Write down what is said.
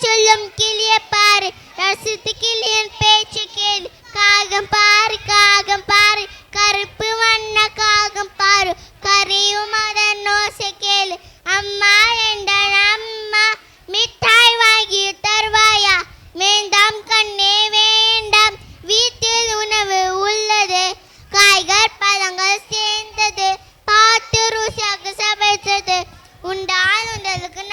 சொல்லும் கிளிய பாரு, ரசித்து கிளியின் பேச்சு கேளு. காகம் பாரு காகம் பாரு, கருப்பு வண்ண காகம் பாரு, கரையும் அதன் ஓசை கேளு. அம்மா என்றான் அம்மா, மிட்டாய் வாங்கி தருவாயா? வேண்டாம் கண்ணே வேண்டாம், வீட்டில் உணவு உள்ளது, காய்கள் பழங்கள் சேர்ந்தது, பார்த்து ருசியாக சமைத்தது, உண்டால் உண்டலுக்கு